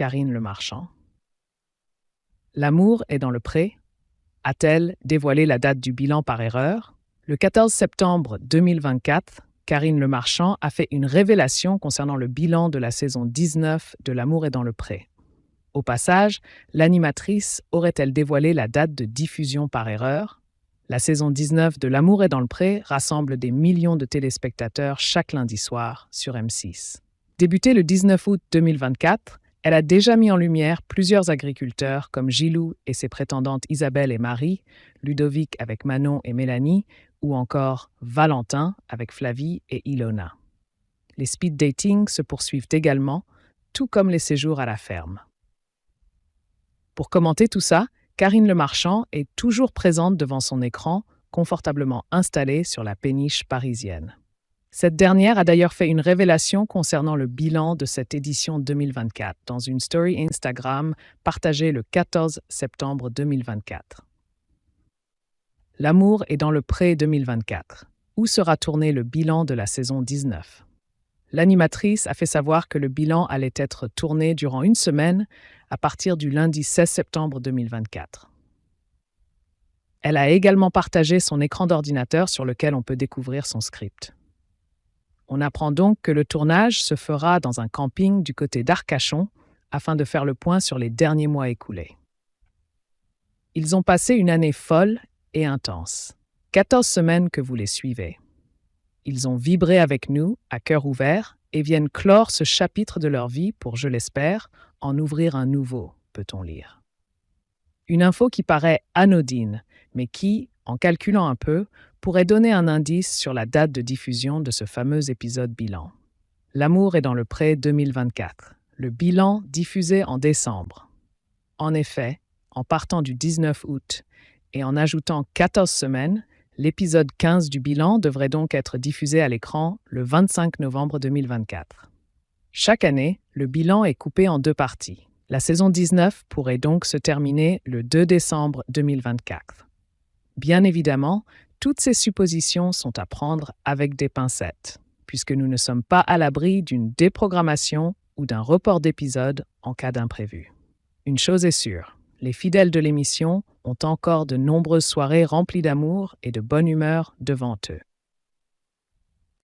Karine Lemarchand. L'amour est dans le pré. A-t-elle dévoilé la date du bilan par erreur? Le 14 septembre 2024, Karine Lemarchand a fait une révélation concernant le bilan de la saison 19 de L'amour est dans le pré. Au passage, l'animatrice aurait-elle dévoilé la date de diffusion par erreur? La saison 19 de L'amour est dans le pré rassemble des millions de téléspectateurs chaque lundi soir sur M6. Débutée le 19 août 2024, elle a déjà mis en lumière plusieurs agriculteurs comme Gilou et ses prétendantes Isabelle et Marie, Ludovic avec Manon et Mélanie, ou encore Valentin avec Flavie et Ilona. Les speed dating se poursuivent également, tout comme les séjours à la ferme. Pour commenter tout ça, Karine Lemarchand est toujours présente devant son écran, confortablement installée sur la péniche parisienne. Cette dernière a d'ailleurs fait une révélation concernant le bilan de cette édition 2024 dans une story Instagram partagée le 14 septembre 2024. L'amour est dans le pré 2024. Où sera tourné le bilan de la saison 19? L'animatrice a fait savoir que le bilan allait être tourné durant une semaine à partir du lundi 16 septembre 2024. Elle a également partagé son écran d'ordinateur sur lequel on peut découvrir son script. On apprend donc que le tournage se fera dans un camping du côté d'Arcachon afin de faire le point sur les derniers mois écoulés. Ils ont passé une année folle et intense. 14 semaines que vous les suivez. Ils ont vibré avec nous, à cœur ouvert, et viennent clore ce chapitre de leur vie pour, je l'espère, en ouvrir un nouveau, peut-on lire. Une info qui paraît anodine, mais qui, en calculant un peu, pourrait donner un indice sur la date de diffusion de ce fameux épisode bilan. L'amour est dans le pré 2024. Le bilan diffusé en décembre. En effet, en partant du 19 août et en ajoutant 14 semaines, l'épisode 15 du bilan devrait donc être diffusé à l'écran le 25 novembre 2024. Chaque année, le bilan est coupé en deux parties. La saison 19 pourrait donc se terminer le 2 décembre 2024. Bien évidemment, toutes ces suppositions sont à prendre avec des pincettes, puisque nous ne sommes pas à l'abri d'une déprogrammation ou d'un report d'épisode en cas d'imprévu. Une chose est sûre, les fidèles de l'émission ont encore de nombreuses soirées remplies d'amour et de bonne humeur devant eux.